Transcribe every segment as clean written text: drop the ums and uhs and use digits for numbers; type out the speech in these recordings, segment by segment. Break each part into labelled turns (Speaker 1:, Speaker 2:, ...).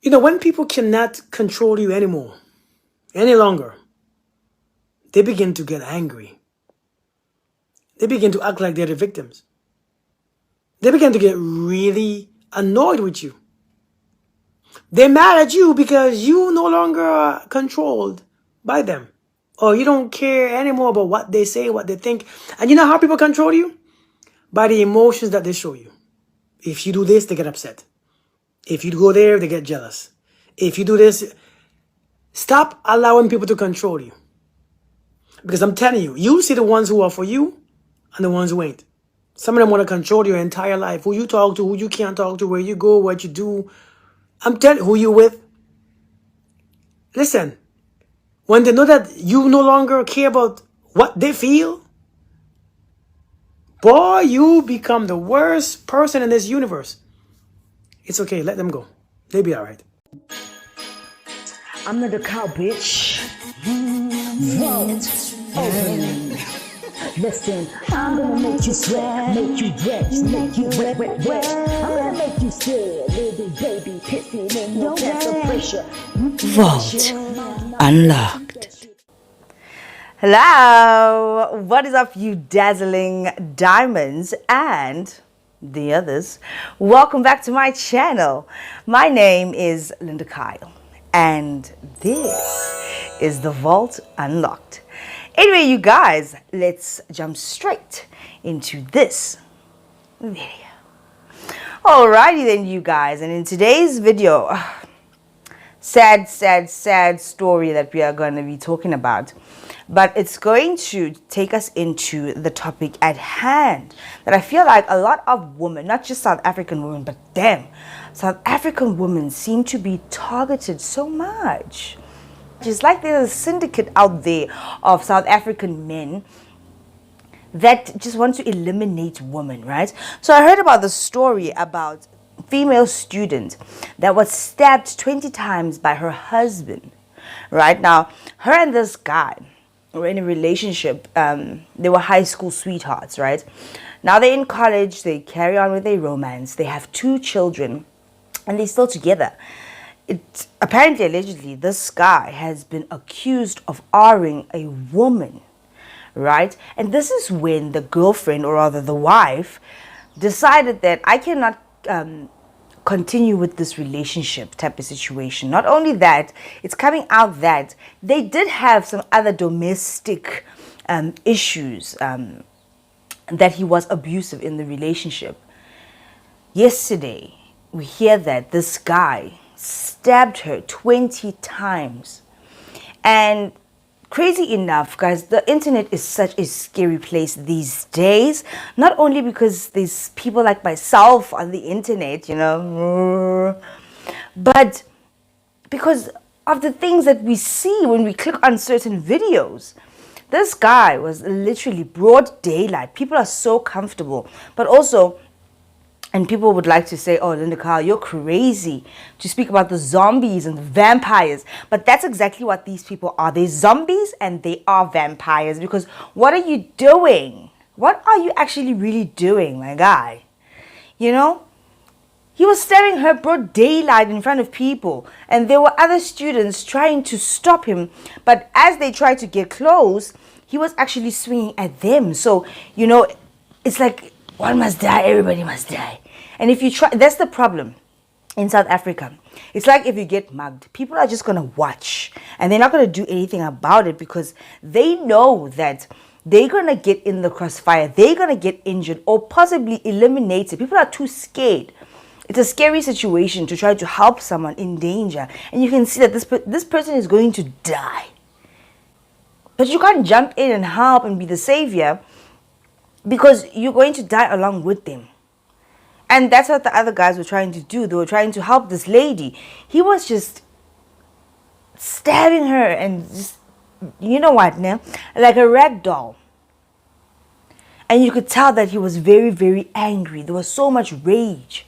Speaker 1: When people cannot control you anymore, any longer, they begin to get angry. They begin to act like they're the victims. They begin to get really annoyed with you. They're mad at you because you no longer are controlled by them. Or you don't care anymore about what they say, what they think. And you know how people control you? By the emotions that they show you. If you do this, they get upset. If you go there, they get jealous. If you do this, stop allowing people to control you. Because I'm telling you, you see the ones who are for you and the ones who ain't. Some of them want to control your entire life. Who you talk to, who you can't talk to, where you go, what you do. I'm telling you, who you with. Listen, when they know that you no longer care about what they feel, boy, you become the worst person in this universe. It's okay, let them go. They'll be all right.
Speaker 2: I'm not a cow, bitch. Vote. Open. Listen, I'm gonna make you sweat, make you wet, make you wet, wet, wet. I'm gonna make you scared, little baby, pissing in your pressure.
Speaker 3: Vault unlocked. Hello, what is up, you dazzling diamonds and the others? Welcome back to my channel. My name is Linda Kyle, and this is the Vault Unlocked. Anyway, you guys, let's jump straight into this video. Alrighty then, you guys, and in today's video, sad story that we are going to be talking about, but it's going to take us into the topic at hand that I feel like a lot of women, not just South African women, but damn, South African women seem to be targeted so much. It's like there's a syndicate out there of South African men that just want to eliminate women, right? So I heard about the story about a female student that was stabbed 20 times by her husband, right? Now, her and this guy were in a relationship. They were high school sweethearts, right? Now they're in college, they carry on with their romance, they have 2 children, and they're still together. Apparently, allegedly, this guy has been accused of R-ing a woman, right? And this is when the girlfriend, or rather the wife, decided that I cannot continue with this relationship type of situation. Not only that, it's coming out that they did have some other domestic issues, that he was abusive in the relationship. Yesterday, we hear that this guy stabbed her 20 times. And crazy enough, guys, the internet is such a scary place these days. Not only because there's people like myself on the internet, you know, but because of the things that we see when we click on certain videos. This guy was literally broad daylight. People are so comfortable, but also, and people would like to say, oh, Linda Kyle, you're crazy to speak about the zombies and the vampires. But that's exactly what these people are. They're zombies and they are vampires. Because what are you doing? What are you actually really doing, my guy? You know? He was staring her broad daylight in front of people. And there were other students trying to stop him. But as they tried to get close, he was actually swinging at them. So, you know, it's like one must die, everybody must die. And if you try, that's the problem in South Africa. It's like if you get mugged, people are just going to watch and they're not going to do anything about it because they know that they're going to get in the crossfire. They're going to get injured or possibly eliminated. People are too scared. It's a scary situation to try to help someone in danger. And you can see that this person is going to die. But you can't jump in and help and be the savior because you're going to die along with them. And that's what the other guys were trying to do. They were trying to help this lady. He was just stabbing her and just, you know what, now, like a rag doll. And you could tell that he was very, very angry. There was so much rage.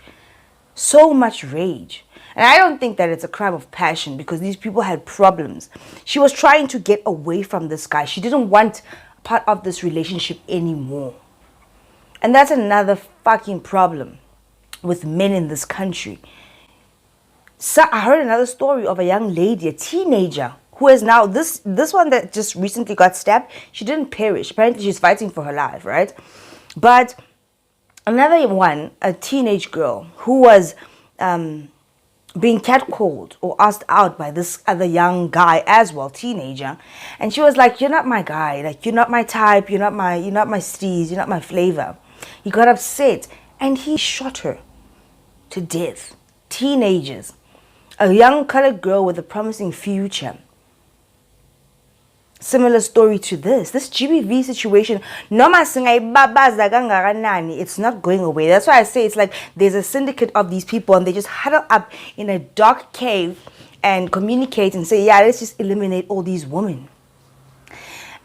Speaker 3: So much rage. And I don't think that it's a crime of passion because these people had problems. She was trying to get away from this guy. She didn't want part of this relationship anymore. And that's another fucking problem with men in this country. So I heard another story of a young lady, a teenager, who is now this one that just recently got stabbed. She didn't perish. Apparently, she's fighting for her life, right? But another one, a teenage girl who was being catcalled or asked out by this other young guy as well, teenager, and she was like, "You're not my guy. Like, you're not my type. You're not my steez. You're not my flavor." He got upset and he shot her to death. Teenagers, a young colored girl with a promising future. Similar story to this GBV situation. It's not going away. That's why I say it's like there's a syndicate of these people and they just huddle up in a dark cave and communicate and say, yeah, let's just eliminate all these women.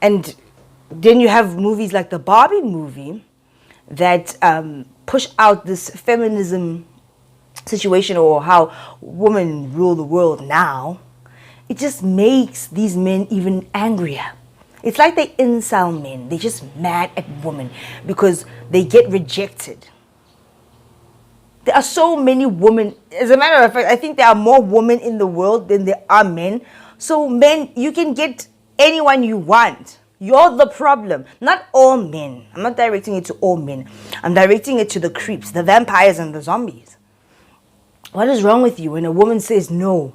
Speaker 3: And then you have movies like the Barbie movie that push out this feminism situation, or how women rule the world now. It just makes these men even angrier. It's like they incel men. They're just mad at women because they get rejected. There are so many women. As a matter of fact, I think there are more women in the world than there are men. So men, you can get anyone you want. You're the problem. Not all men. I'm not directing it to all men. I'm directing it to the creeps, the vampires and the zombies. What is wrong with you when a woman says no?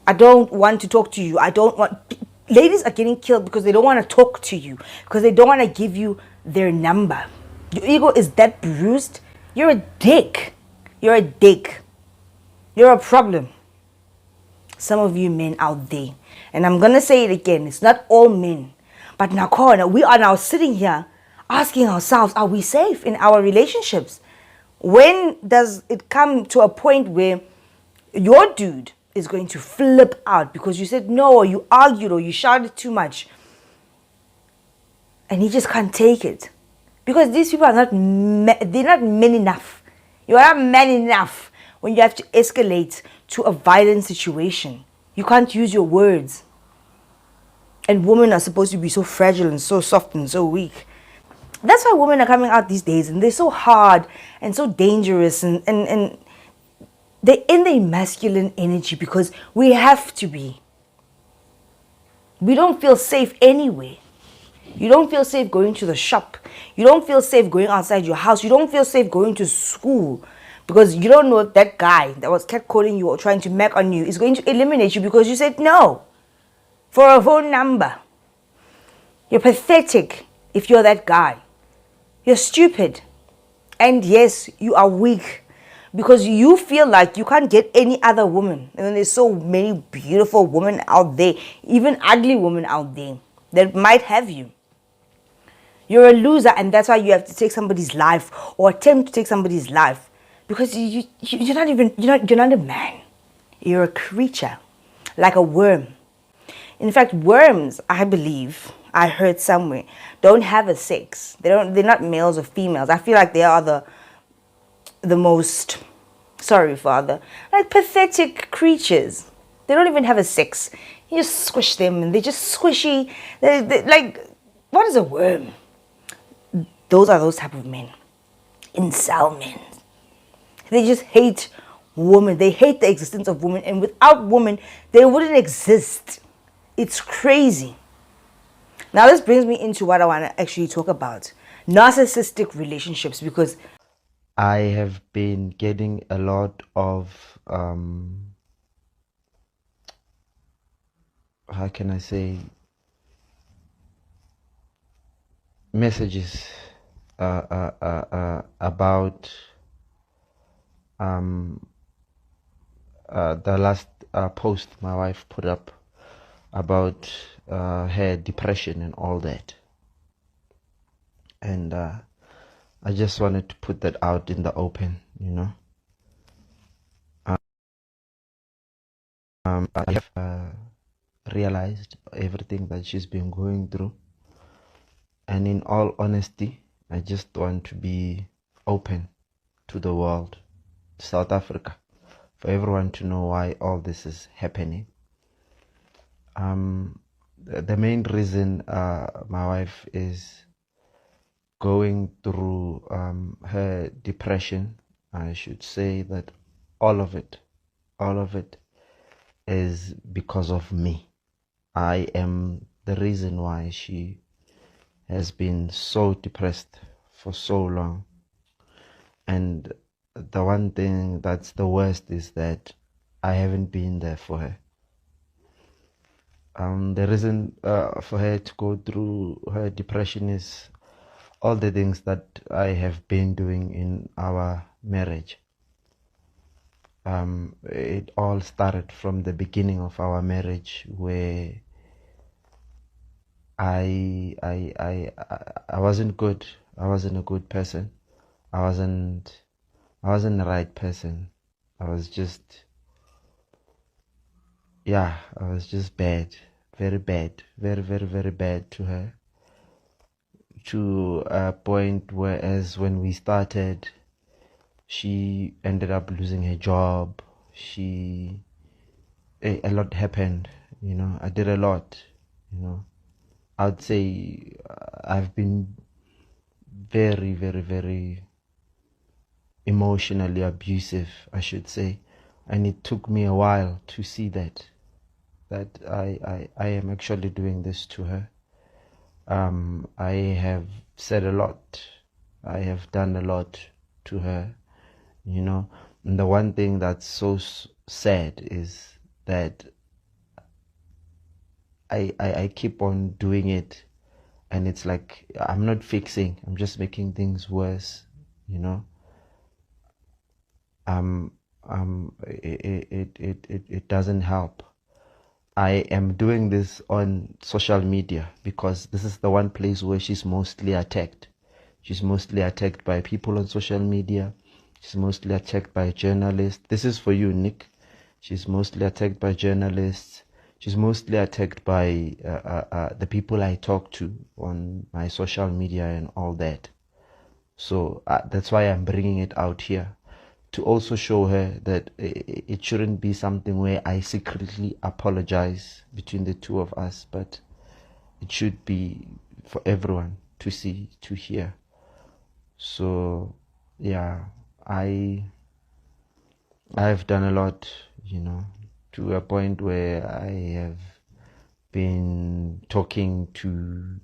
Speaker 3: I don't want to talk to you. I don't want... Ladies are getting killed because they don't want to talk to you, because they don't want to give you their number. Your ego is that bruised. You're a dick. You're a dick. You're a problem. Some of you men out there, and I'm going to say it again, it's not all men. But now, we are now sitting here asking ourselves, are we safe in our relationships? When does it come to a point where your dude is going to flip out because you said no, or you argued, or you shouted too much, and he just can't take it? Because these people are not they're not men enough. You're not man enough when you have to escalate to a violent situation. You can't use your words. And women are supposed to be so fragile and so soft and so weak. That's why women are coming out these days and they're so hard and so dangerous, and they're in their masculine energy because we have to be. We don't feel safe anyway. You don't feel safe going to the shop. You don't feel safe going outside your house. You don't feel safe going to school because you don't know if that guy that was catcalling you or trying to mac on you is going to eliminate you because you said no for a phone number. You're pathetic if you're that guy. You're stupid. And yes, you are weak because you feel like you can't get any other woman. And then there's so many beautiful women out there, even ugly women out there that might have you. You're a loser, and that's why you have to take somebody's life or attempt to take somebody's life because you're not a man. You're a creature, like a worm. In fact, worms, I believe, I heard somewhere, don't have a sex. They're not males or females. I feel like they are the most, sorry father, like pathetic creatures. They don't even have a sex. You just squish them and they're just squishy. They're like, what is a worm? Those are those type of men. Incel men. They just hate women. They hate the existence of women. And without women, they wouldn't exist. It's crazy. Now this brings me into what I want to actually talk about. Narcissistic relationships, because
Speaker 4: I have been getting a lot of, how can I say, messages about the last post my wife put up about her depression and all that. And I just wanted to put that out in the open, you know. I have realized everything that she's been going through. And in all honesty, I just want to be open to the world, South Africa, for everyone to know why all this is happening. The main reason my wife is going through her depression, I should say that all of it, all of it is because of me. I am the reason why she has been so depressed for so long. And the one thing that's the worst is that I haven't been there for her. The reason for her to go through her depression is all the things that I have been doing in our marriage. It all started from the beginning of our marriage, where I wasn't good. I wasn't a good person. I wasn't the right person. I was just bad, very bad, very, very, very bad to her. To a point whereas when we started, she ended up losing her job. A lot happened, I did a lot, I'd say I've been very, very, very emotionally abusive, I should say. And it took me a while to see that I am actually doing this to her. I have said a lot. I have done a lot to her, And the one thing that's so sad is that I keep on doing it, and it's like I'm not fixing. I'm just making things worse, It doesn't help. I am doing this on social media because this is the one place where she's mostly attacked. She's mostly attacked by people on social media. She's mostly attacked by journalists. This is for you, Nick. She's mostly attacked by journalists. She's mostly attacked by the people I talk to on my social media and all that. So that's why I'm bringing it out here, to also show her that it shouldn't be something where I secretly apologize between the two of us, but it should be for everyone to see, to hear. So yeah, I've done a lot, to a point where I have been talking to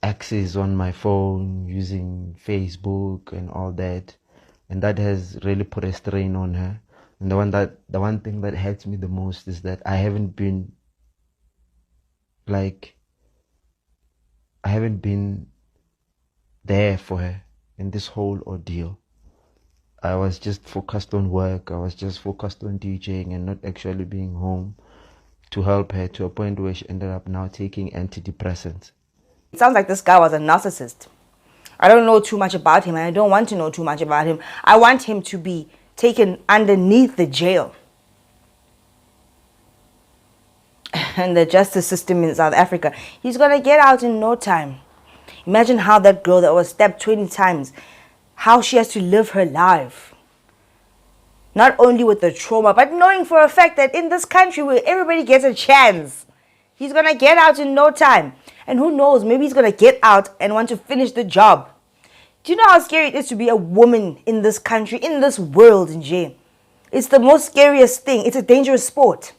Speaker 4: exes on my phone, using Facebook and all that, and that has really put a strain on her. And the one thing that hurts me the most is that I haven't been there for her in this whole ordeal. I was just focused on work. I was just focused on DJing and not actually being home to help her, to a point where she ended up now taking antidepressants.
Speaker 3: It sounds like this guy was a narcissist. I don't know too much about him, and I don't want to know too much about him. I want him to be taken underneath the jail and the justice system in South Africa. He's going to get out in no time. Imagine how that girl that was stabbed 20 times, how she has to live her life. Not only with the trauma, but knowing for a fact that in this country where everybody gets a chance, he's going to get out in no time. And who knows, maybe he's going to get out and want to finish the job. Do you know how scary it is to be a woman in this country, in this world, in jail? It's the most scariest thing. It's a dangerous sport.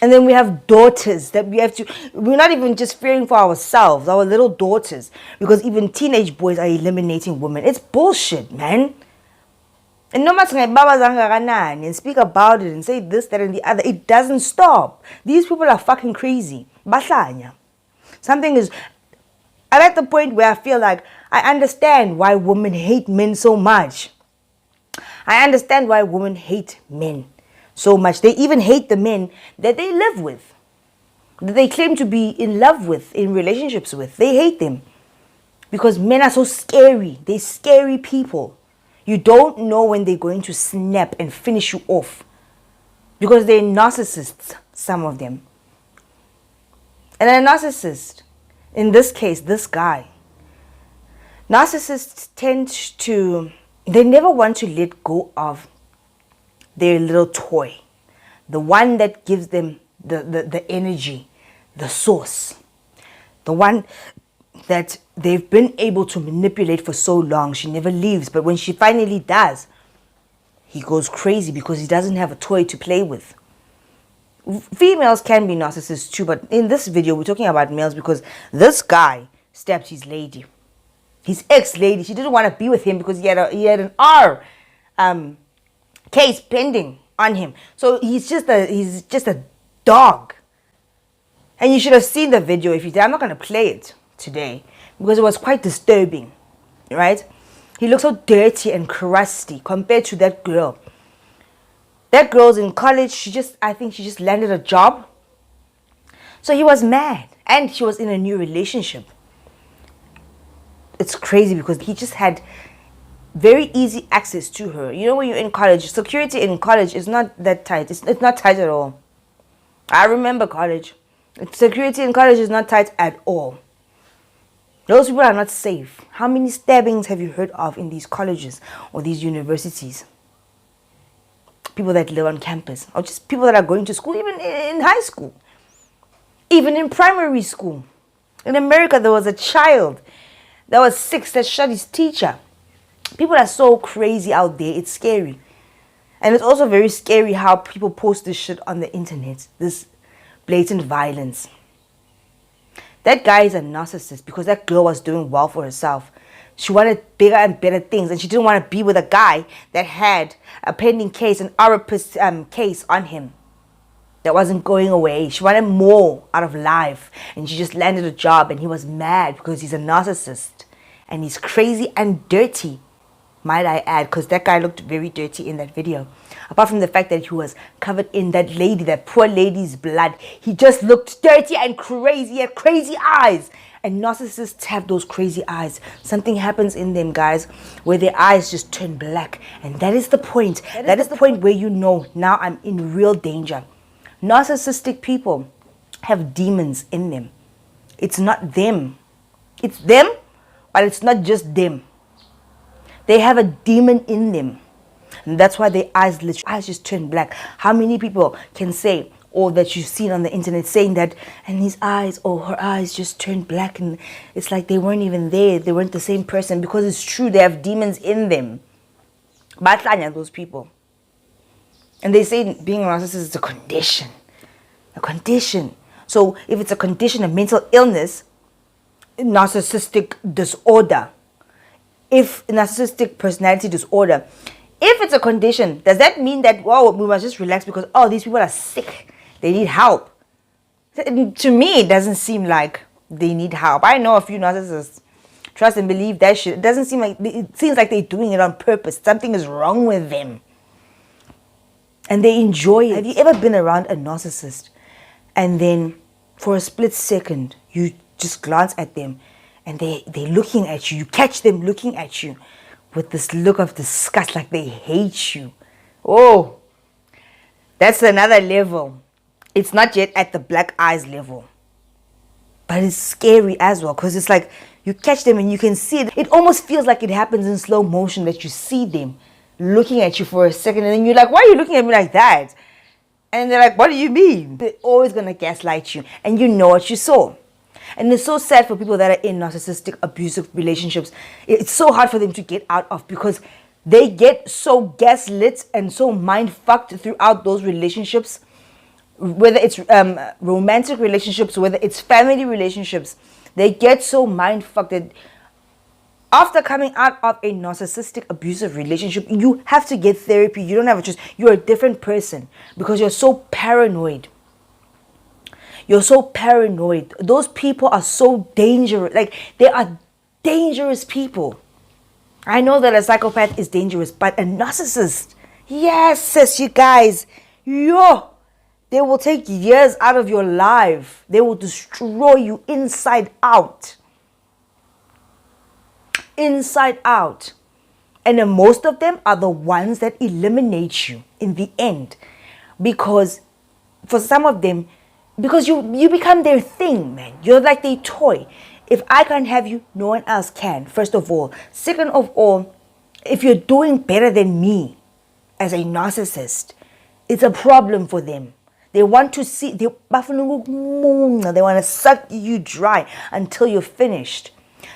Speaker 3: And then we have daughters that we're not even just fearing for ourselves, our little daughters, because even teenage boys are eliminating women. It's bullshit, man. And no matter and speak about it and say this, that, and the other, it doesn't stop. These people are fucking crazy. Something is. I'm at the point where I feel like I understand why women hate men so much. I understand why women hate men so much. They even hate the men that they live with, that they claim to be in love with, in relationships with. They hate them because men are so scary. They're scary people. You don't know when they're going to snap and finish you off because they're narcissists, some of them. And a narcissist, in this case, this guy, narcissists they never want to let go of their little toy, the one that gives them the energy, the source, the one that they've been able to manipulate for so long. She never leaves, but when she finally does, he goes crazy because he doesn't have a toy to play with. Females can be narcissists too, but in this video we're talking about males because this guy stabbed his lady, his ex-lady. She didn't want to be with him because he had an R case pending on him. So he's just a dog. And you should have seen the video if you did. I'm not going to play it today because it was quite disturbing, right? He looks so dirty and crusty compared to that girl. That girl's in college. I think she just landed a job. So he was mad. And she was in a new relationship. It's crazy because he just had very easy access to her. You know, when you're in college, security in college is not that tight. It's not tight at all. I remember college. Security in college is not tight at all. Those people are not safe. How many stabbings have you heard of in these colleges or these universities? People that live on campus, or just people that are going to school, even in high school, even in primary school. In America, there was a child that was 6 that shot his teacher. People are so crazy out there. It's scary. And it's also very scary how people post this shit on the internet, this blatant violence. That guy is a narcissist because that girl was doing well for herself. She wanted bigger and better things, and she didn't want to be with a guy that had a pending case, an Arapist case on him that wasn't going away. She wanted more out of life, and she just landed a job, and he was mad because he's a narcissist, and he's crazy and dirty, might I add, because that guy looked very dirty in that video. Apart from the fact that he was covered in that lady, that poor lady's blood, he just looked dirty and crazy. He had crazy eyes. And narcissists have those crazy eyes. Something happens in them, guys, where their eyes just turn black. And that is the point. That is the point where you know, now I'm in real danger. Narcissistic people have demons in them. It's not them. It's them, but it's not just them. They have a demon in them. And that's why their eyes just turn black. How many people can say, or that you've seen on the internet saying that, and his eyes or her eyes just turned black, and it's like they weren't even there, they weren't the same person, because it's true, they have demons in them. Batlanya, those people. And they say being a narcissist is a condition. A condition. So if it's a condition, a mental illness, narcissistic disorder, if narcissistic personality disorder, if it's a condition, does that mean that, wow, we must just relax because, oh, these people are sick, they need help? To me, it doesn't seem like they need help. I know a few narcissists, trust and believe that shit. It doesn't seem like, it seems like they're doing it on purpose. Something is wrong with them. And they enjoy it. Have you ever been around a narcissist and then for a split second, you just glance at them and they're looking at you, you catch them looking at you with this look of disgust, like they hate you. Oh, that's another level. It's not yet at the black eyes level. But it's scary as well, because it's like you catch them and you can see it. It almost feels like it happens in slow motion, that you see them looking at you for a second and then you're like, why are you looking at me like that? And they're like, what do you mean? They're always going to gaslight you, and you know what you saw. And it's so sad for people that are in narcissistic, abusive relationships. It's so hard for them to get out of, because they get so gaslit and so mind-fucked throughout those relationships. Whether it's romantic relationships, whether it's family relationships, they get so mind-fucked that after coming out of a narcissistic, abusive relationship, you have to get therapy. You don't have a choice. You're a different person because you're so paranoid. You're so paranoid. Those people are so dangerous. Like, they are dangerous people. I know that a psychopath is dangerous, but a narcissist, yes, you guys, they will take years out of your life. They will destroy you inside out. Inside out. And then most of them are the ones that eliminate you in the end. Because for some of them, because you become their thing, man. You're like their toy. If I can't have you, no one else can, first of all. Second of all, if you're doing better than me as a narcissist, it's a problem for them. They want to see, they want to suck you dry until you're finished.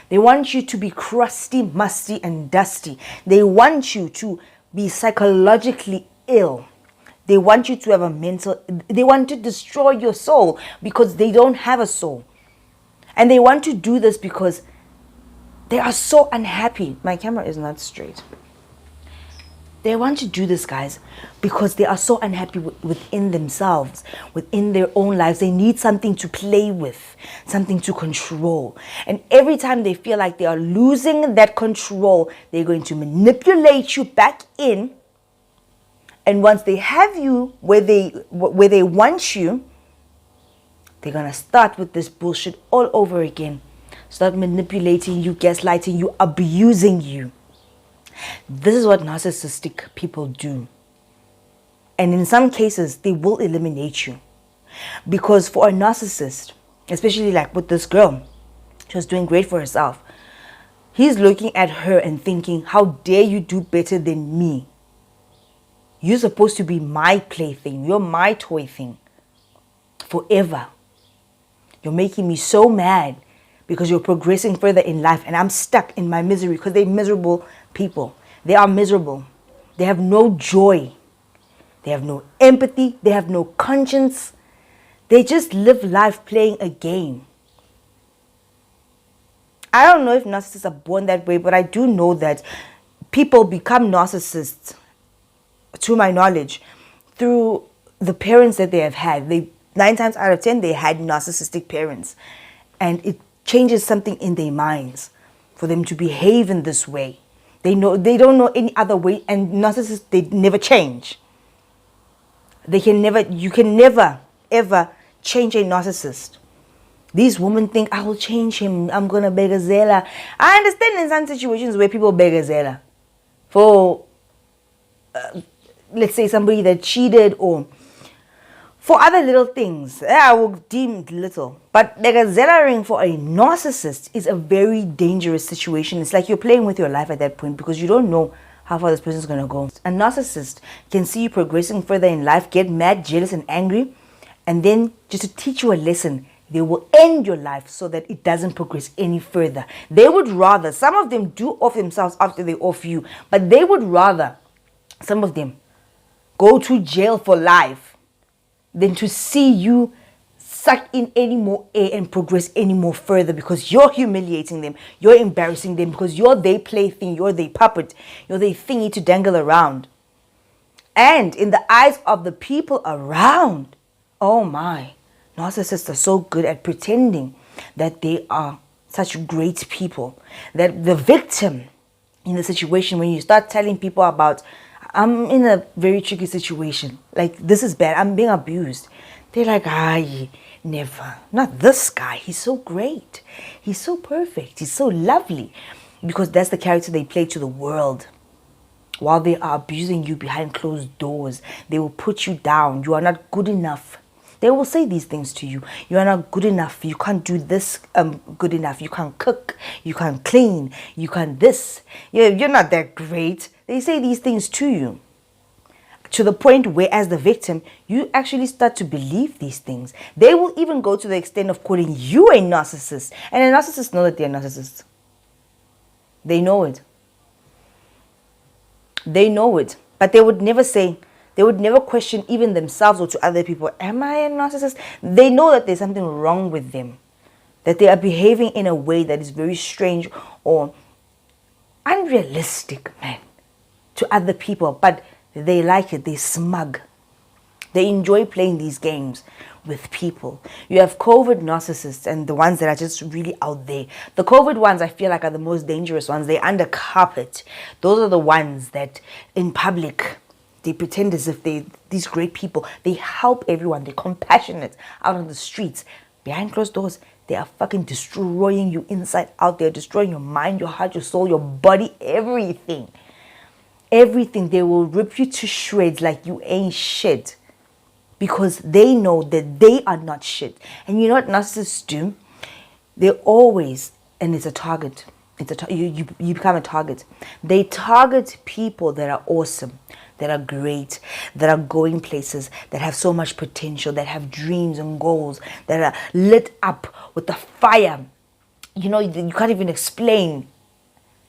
Speaker 3: They want you to be crusty, musty, and dusty. They want you to be psychologically ill. They want you to have they want to destroy your soul because they don't have a soul. And they want to do this because they are so unhappy. My camera is not straight. They want to do this, guys, because they are so unhappy within themselves, within their own lives. They need something to play with, something to control. And every time they feel like they are losing that control, they're going to manipulate you back in. And once they have you where they want you, they're going to start with this bullshit all over again. Start manipulating you, gaslighting you, abusing you. This is what narcissistic people do. And in some cases, they will eliminate you. Because for a narcissist, especially like with this girl, she was doing great for herself. He's looking at her and thinking, how dare you do better than me? You're supposed to be my plaything. You're my toy thing. Forever. You're making me so mad because you're progressing further in life and I'm stuck in my misery because they're miserable people. They are miserable. They have no joy. They have no empathy. They have no conscience. They just live life playing a game. I don't know if narcissists are born that way, but I do know that people become narcissists, to my knowledge, through the parents that they have had. 9 times out of 10, they had narcissistic parents. And it changes something in their minds for them to behave in this way. They don't know any other way, and narcissists, they never change. You can never, ever change a narcissist. These women think, I will change him, I'm gonna begazela. I understand in some situations where people begazela for, let's say, somebody that cheated or for other little things. I will deem it little. But begazelaing for a narcissist is a very dangerous situation. It's like you're playing with your life at that point because you don't know how far this person is going to go. A narcissist can see you progressing further in life, get mad, jealous, and angry, and then just to teach you a lesson, they will end your life so that it doesn't progress any further. They would rather, some of them do off themselves after they off you, but they would rather, some of them, go to jail for life than to see you suck in any more air and progress any more further because you're humiliating them, you're embarrassing them because you're their plaything, you're their puppet, you're their thingy to dangle around. And in the eyes of the people around, oh my, narcissists are so good at pretending that they are such great people, that the victim in the situation, when you start telling people about, I'm in a very tricky situation, like this is bad, I'm being abused, they're like, never, not this guy, he's so great, he's so perfect, he's so lovely, because that's the character they play to the world. While they are abusing you behind closed doors, they will put you down. You are not good enough. They will say these things to you. You are not good enough. You can't do this good enough. You can't cook. You can't clean. You can't this. You're not that great. They say these things to you. To the point where, as the victim, you actually start to believe these things. They will even go to the extent of calling you a narcissist. And a narcissist know that they're narcissists. They know it. They know it. But they would never say, they would never question even themselves or to other people, am I a narcissist? They know that there's something wrong with them. That they are behaving in a way that is very strange or unrealistic, man, to other people. But they like it. They're smug. They enjoy playing these games with people. You have COVID narcissists and the ones that are just really out there. The COVID ones, I feel like, are the most dangerous ones. They're under carpet. Those are the ones that in public, they pretend as if these great people. They help everyone. They're compassionate out on the streets. Behind closed doors, they are fucking destroying you inside out. They're destroying your mind, your heart, your soul, your body, everything. Everything. They will rip you to shreds like you ain't shit. Because they know that they are not shit. And you know what narcissists do? They're always, and it's a target. You become a target. They target people that are awesome, that are great, that are going places, that have so much potential, that have dreams and goals, that are lit up with the fire. You know, you can't even explain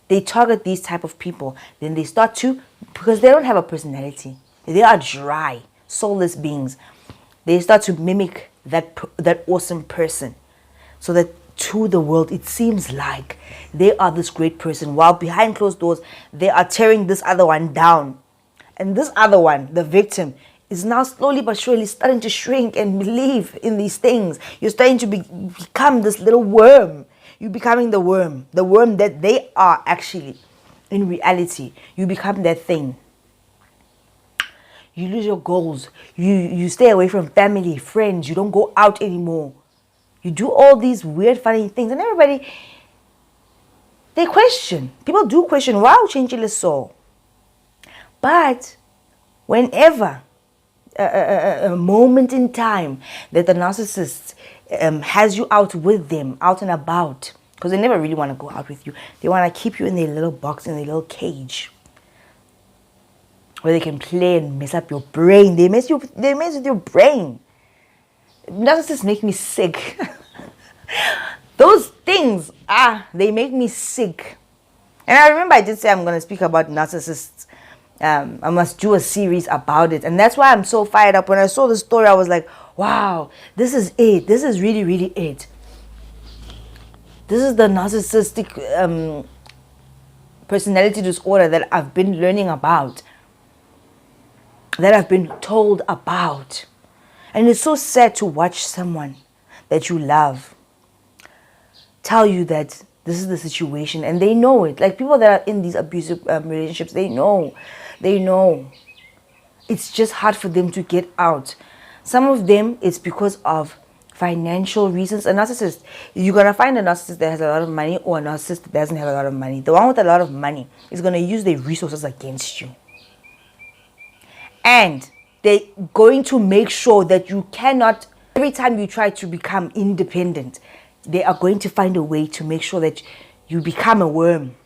Speaker 3: they target these type of people. Then they start to, because they don't have a personality. They are dry, soulless beings. They start to mimic that awesome person, so that to the world it seems like they are this great person, while behind closed doors they are tearing this other one down. And this other one, the victim, is now slowly but surely starting to shrink and believe in these things. You're starting to become this little worm. You're becoming the worm that they are actually in reality. You become that thing. You lose your goals. You stay away from family, friends. You don't go out anymore. You do all these weird, funny things. And everybody, they question. People do question, wow, change so. But whenever a moment in time that the narcissist has you out with them, out and about, because they never really want to go out with you. They want to keep you in their little box, in their little cage, where they can play and mess up your brain. They mess with your brain. Narcissists make me sick. Those things, they make me sick. And I remember I did say I'm going to speak about narcissists. I must do a series about it. And that's why I'm so fired up. When I saw the story, I was like, wow, this is it. This is really, really it. This is the narcissistic personality disorder that I've been learning about, that I've been told about. And it's so sad to watch someone that you love tell you that this is the situation, and they know it. Like people that are in these abusive relationships, they know. It's just hard for them to get out. Some of them, it's because of financial reasons. A narcissist, you're going to find a narcissist that has a lot of money, or a narcissist that doesn't have a lot of money. The one with a lot of money is going to use their resources against you. And they're going to make sure that you cannot, every time you try to become independent, they are going to find a way to make sure that you become a worm.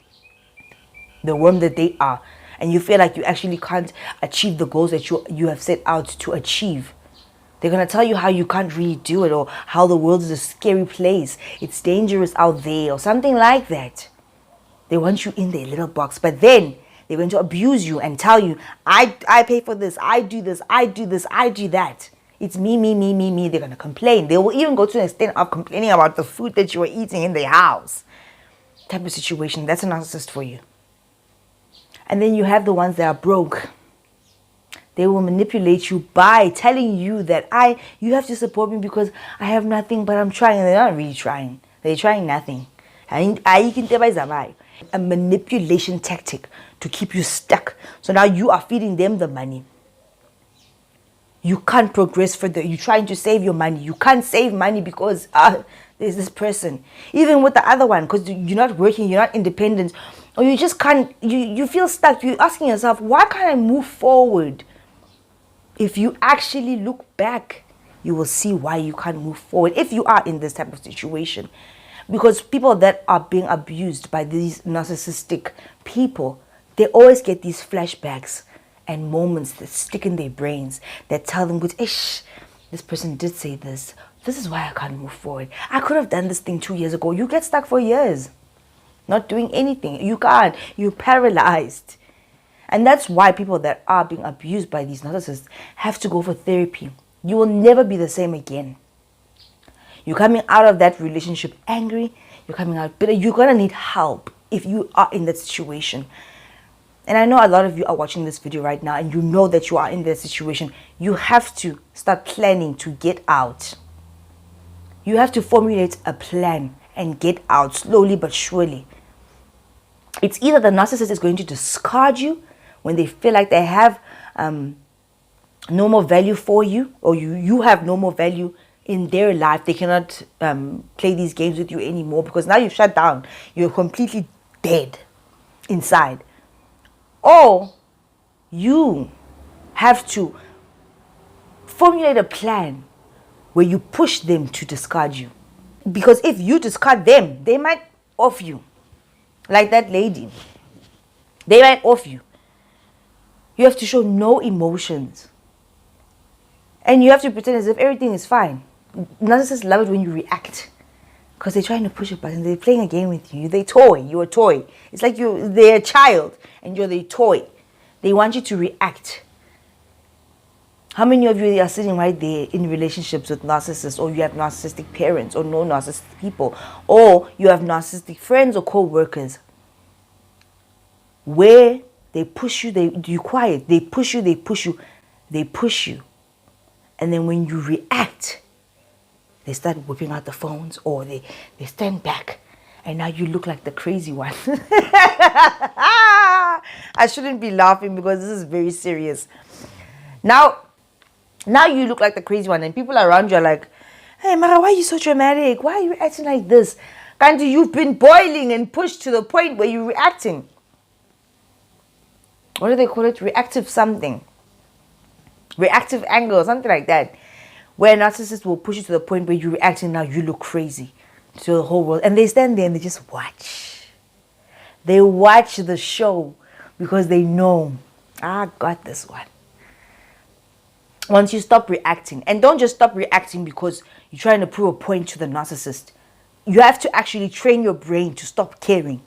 Speaker 3: The worm that they are. And you feel like you actually can't achieve the goals that you have set out to achieve. They're going to tell you how you can't really do it, or how the world is a scary place. It's dangerous out there, or something like that. They want you in their little box. But then they're going to abuse you and tell you, I pay for this, I do this, I do this, I do that. It's me. They're going to complain. They will even go to an extent of complaining about the food that you are eating in their house. Type of situation. That's a narcissist for you. And then you have the ones that are broke. They will manipulate you by telling you that you have to support me because I have nothing, but I'm trying. And they're not really trying. They're trying nothing. A manipulation tactic to keep you stuck. So now you are feeding them the money. You can't progress further. You're trying to save your money. You can't save money because there's this person. Even with the other one, because you're not working, you're not independent, or you just can't, you feel stuck. You're asking yourself, why can't I move forward? If you actually look back, you will see why you can't move forward if you are in this type of situation. Because people that are being abused by these narcissistic people, they always get these flashbacks and moments that stick in their brains that tell them, this person did say this. This is why I can't move forward. I could have done this thing 2 years ago. You get stuck for years, not doing anything. You can't. You're paralyzed. And that's why people that are being abused by these narcissists have to go for therapy. You will never be the same again. You're coming out of that relationship angry. You're coming out bitter. You're going to need help if you are in that situation. And I know a lot of you are watching this video right now and you know that you are in that situation. You have to start planning to get out. You have to formulate a plan and get out slowly but surely. It's either the narcissist is going to discard you when they feel like they have no more value for you, or you have no more value in their life. They cannot play these games with you anymore because now you've shut down. You're completely dead inside. Or you have to formulate a plan where you push them to discard you. Because if you discard them, they might off you. Like that lady. They might off you. You have to show no emotions. And you have to pretend as if everything is fine. Narcissists love it when you react. Because they're trying to push a button. They're playing a game with you. They toy. You're a toy. It's like they're a child and you're the toy. They want you to react. How many of you are sitting right there in relationships with narcissists, or you have narcissistic parents or no narcissistic people, or you have narcissistic friends or co-workers where they push you, you quiet. They push you, they push you, they push you. And then when you react, they start whipping out the phones, or they stand back, and now you look like the crazy one. I shouldn't be laughing because this is very serious. Now you look like the crazy one, and people around you are like, hey, Mara, why are you so dramatic? Why are you acting like this? Kanti, you've been boiling and pushed to the point where you're reacting. What do they call it? Reactive something. Reactive anger or something like that. Where a narcissist will push you to the point where you're reacting, now you look crazy to the whole world. And they stand there and they just watch. They watch the show because they know, I got this one. Once you stop reacting, and don't just stop reacting because you're trying to prove a point to the narcissist. You have to actually train your brain to stop caring,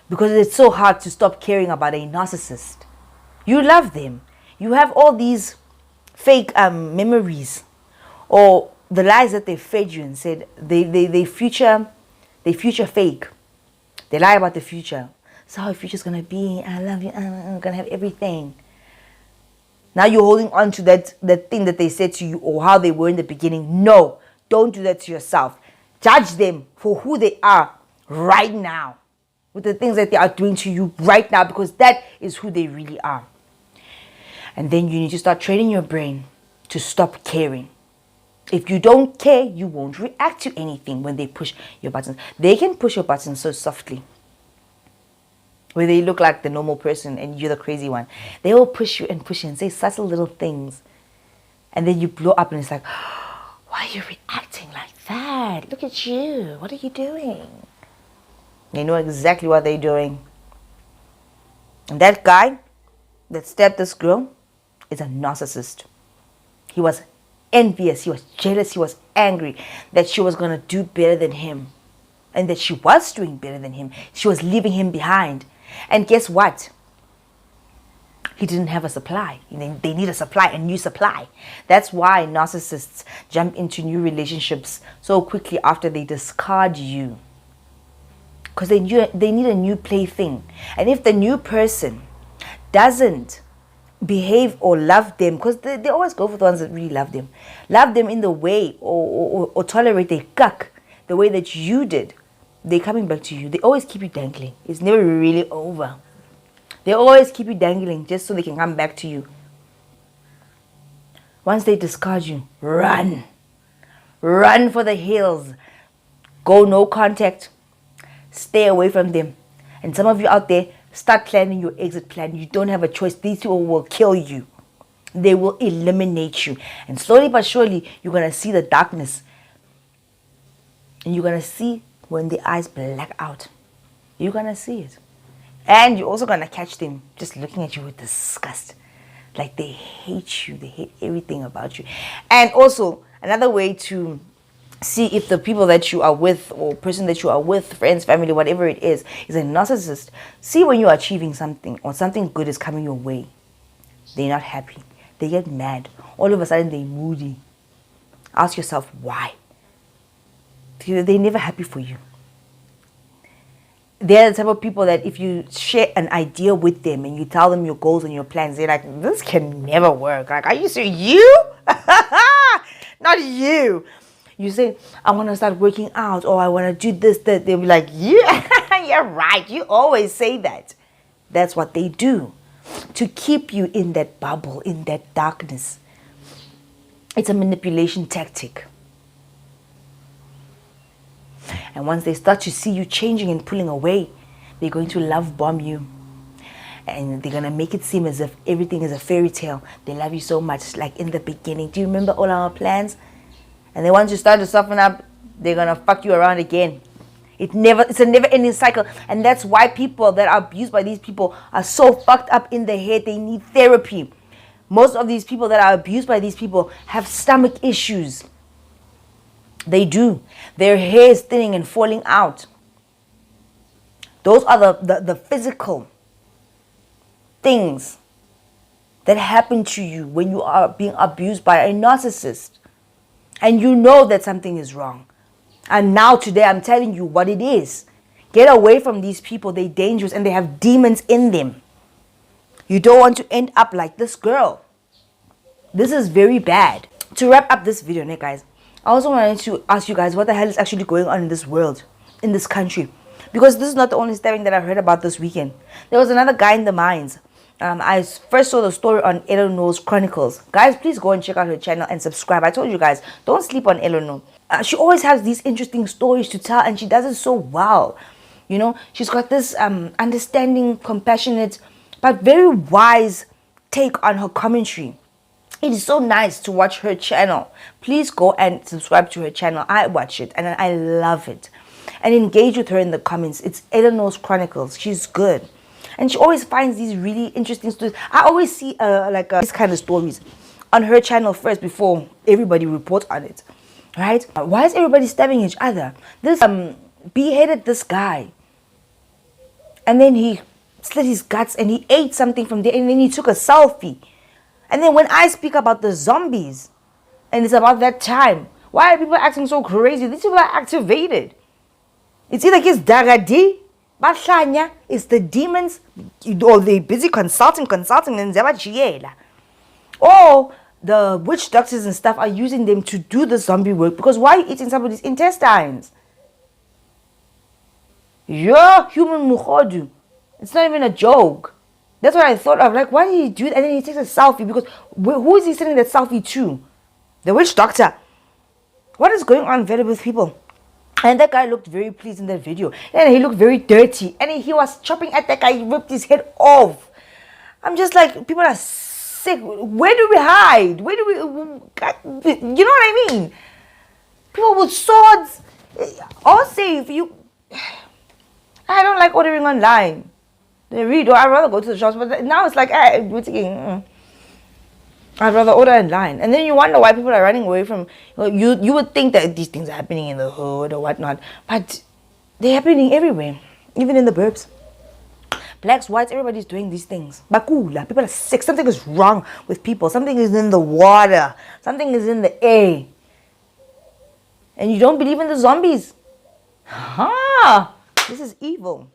Speaker 3: because it's so hard to stop caring about a narcissist. You love them. You have all these fake memories, or the lies that they fed you and said they future fake. They lie about the future. So how the future's gonna be? I love you. I'm gonna have everything. Now you're holding on to that thing that they said to you, or how they were in the beginning. No, don't do that to yourself. Judge them for who they are right now, with the things that they are doing to you right now, because that is who they really are. And then you need to start training your brain to stop caring. If you don't care, you won't react to anything when they push your buttons. They can push your buttons so softly, where they look like the normal person and you're the crazy one. They will push you and say subtle little things. And then you blow up and it's like, why are you reacting like that? Look at you. What are you doing? They know exactly what they're doing. And that guy that stabbed this girl is a narcissist. He was envious. He was jealous. He was angry that she was going to do better than him. And that she was doing better than him. She was leaving him behind. And guess what? He didn't have a supply. They need a supply, a new supply. That's why narcissists jump into new relationships so quickly after they discard you. Because they need a new plaything. And if the new person doesn't behave or love them, because they always go for the ones that really love them in the way, or tolerate their cuck the way that you did, they're coming back to you. They always keep you dangling. It's never really over. They always keep you dangling just so they can come back to you. Once they discard you, run. Run for the hills. Go no contact. Stay away from them. And some of you out there, start planning your exit plan. You don't have a choice. These people will kill you. They will eliminate you. And slowly but surely, you're going to see the darkness. And you're going to see when the eyes black out. You're going to see it. And you're also going to catch them just looking at you with disgust. Like they hate you. They hate everything about you. And also, another way to see if the people that you are with, or person that you are with, friends, family, whatever it is a narcissist. See when you are achieving something or something good is coming your way. They're not happy. They get mad. All of a sudden, they're moody. Ask yourself why. They're never happy for you. They're the type of people that if you share an idea with them and you tell them your goals and your plans, they're like, this can never work. Like, are you serious? You? Not you. You say, I want to start working out, or I want to do this, that. They'll be like, yeah, you're right. You always say that. That's what they do. To keep you in that bubble, in that darkness. It's a manipulation tactic. And once they start to see you changing and pulling away, they're going to love bomb you. And they're going to make it seem as if everything is a fairy tale. They love you so much, like in the beginning. Do you remember all our plans? And then once you start to soften up, they're going to fuck you around again. It's a never-ending cycle. And that's why people that are abused by these people are so fucked up in the head. They need therapy. Most of these people that are abused by these people have stomach issues. They do. Their hair is thinning and falling out. Those are the physical things that happen to you when you are being abused by a narcissist. And you know that something is wrong. And now today I'm telling you what it is. Get away from these people. They're dangerous and they have demons in them. You don't want to end up like this girl. This is very bad. To wrap up this video, guys, I also wanted to ask you guys what the hell is actually going on in this world, in this country. Because this is not the only stabbing that I heard about this weekend. There was another guy in the mines. I first saw the story on Eleanor's Chronicles. Guys, please go and check out her channel and subscribe. I told you guys, don't sleep on Eleanor. She always has these interesting stories to tell and she does it so well. You know, she's got this understanding, compassionate, but very wise take on her commentary. It is so nice to watch her channel. Please go and subscribe to her channel. I watch it and I love it. And engage with her in the comments. It's Eleanor's Chronicles. She's good. And she always finds these really interesting stories. I always see these kind of stories on her channel first before everybody reports on it. Right? Why is everybody stabbing each other? This beheaded this guy. And then he slit his guts and he ate something from there and then he took a selfie. And then when I speak about the zombies and it's about that time, why are people acting so crazy? These people are activated. It's either it's Dagadi, Bahlanya, it's the demons, or they're busy consulting, and Zabachiela. Or the witch doctors and stuff are using them to do the zombie work. Because why are you eating somebody's intestines? You're human mukhodu. It's not even a joke. That's what I thought of. Like, why did he do it? And then he takes a selfie. Because who is he sending that selfie to? The witch doctor. What is going on there with people? And that guy looked very pleased in that video. And he looked very dirty. And he was chopping at that guy. He ripped his head off. I'm just like, people are sick. Where do we hide? Where do we... You know what I mean? People with swords. I'll say if you... I don't like ordering online. I'd rather go to the shops. But now it's like, we're taking... I'd rather order online. And then you wonder why people are running away from... You would think that these things are happening in the hood or whatnot. But they're happening everywhere. Even in the burbs. Blacks, whites, everybody's doing these things. Bakula. People are sick. Something is wrong with people. Something is in the water. Something is in the air. And you don't believe in the zombies. This is evil.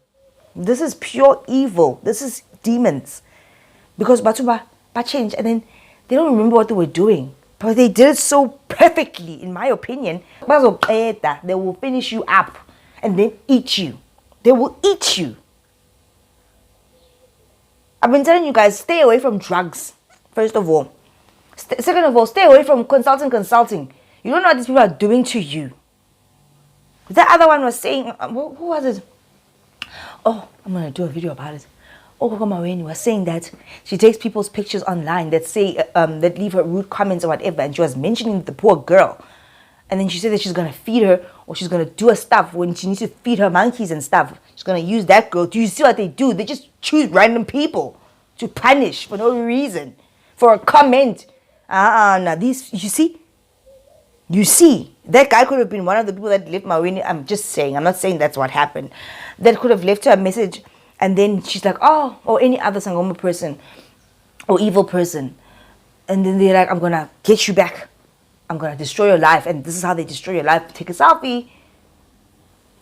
Speaker 3: This is pure evil. This is demons. Because Batuba change and then they don't remember what they were doing. But they did it so perfectly, in my opinion. They will finish you up and then eat you. They will eat you. I've been telling you guys, stay away from drugs, first of all. Second of all, stay away from consulting. You don't know what these people are doing to you. That other one was saying, who was it? Oh, I'm going to do a video about it. Okokomaweni was saying that she takes people's pictures online that say, that leave her rude comments or whatever. And she was mentioning the poor girl. And then she said that she's going to feed her or she's going to do her stuff when she needs to feed her monkeys and stuff. She's going to use that girl. Do you see what they do? They just choose random people to punish for no reason. For a comment. Now these, you see, that guy could have been one of the people that left Maweni. I'm just saying, I'm not saying that's what happened. That could have left her a message. And then she's like, oh, or any other Sangoma person or evil person. And then they're like, I'm going to get you back. I'm going to destroy your life. And this is how they destroy your life. Take a selfie.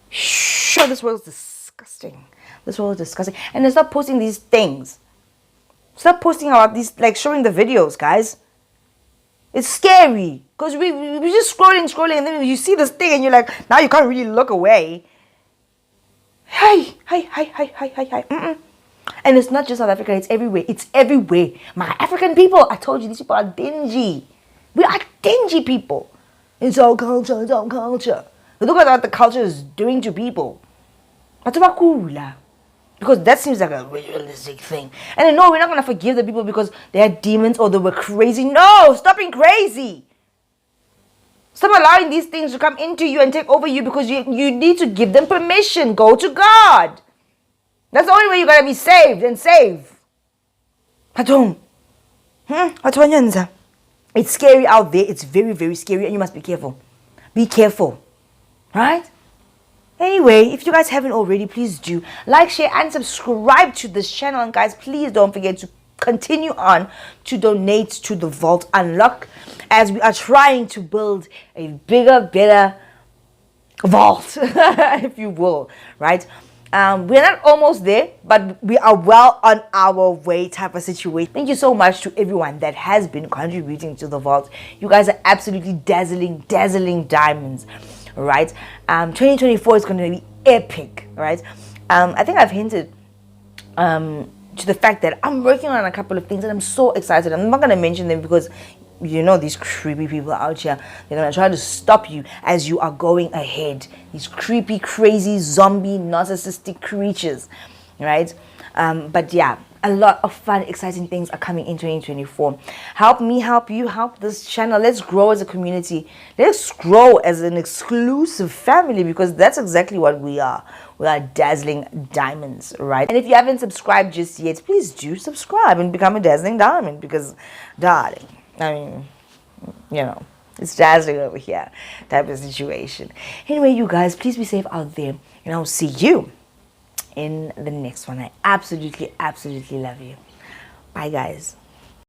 Speaker 3: Sure, this world is disgusting. This world is disgusting. And they stop posting these things. Stop posting about these, like showing the videos, guys. It's scary. Because we just scrolling. And then you see this thing and you're like, now you can't really look away. Hi. And it's not just South Africa, it's everywhere. It's everywhere. My African people, I told you, these people are dingy. We are dingy people. It's our culture. Look at what the culture is doing to people. Because that seems like a realistic thing. And no, we're not going to forgive the people because they had demons or they were crazy. No, stop being crazy. Stop allowing these things to come into you and take over you because you need to give them permission. Go to God. That's the only way you're going to be saved and save. Patong. It's scary out there. It's very, very scary and you must be careful. Be careful, right? Anyway, if you guys haven't already, please do like, share, and subscribe to this channel. And guys, please don't forget to continue on to donate to the Vault Unlock, as we are trying to build a bigger, better vault, if you will, right? We're not almost there, but we are well on our way type of situation. Thank you so much to everyone that has been contributing to the vault. You guys are absolutely dazzling diamonds, right? 2024 is going to be epic, right? I think I've hinted to the fact that I'm working on a couple of things and I'm so excited. I'm not going to mention them because you know these creepy people out here, they're going to try to stop you as you are going ahead. These creepy, crazy, zombie, narcissistic creatures, right? But yeah, a lot of fun, exciting things are coming in 2024. Help me, help you, help this channel. Let's grow as a community. Let's grow as an exclusive family, because that's exactly what we are. We are dazzling diamonds, right? And if you haven't subscribed just yet, please do subscribe and become a dazzling diamond, because, darling, I mean, you know, it's dazzling over here type of situation. Anyway, you guys, please be safe out there, and I'll see you in the next one. I absolutely love you. Bye, guys.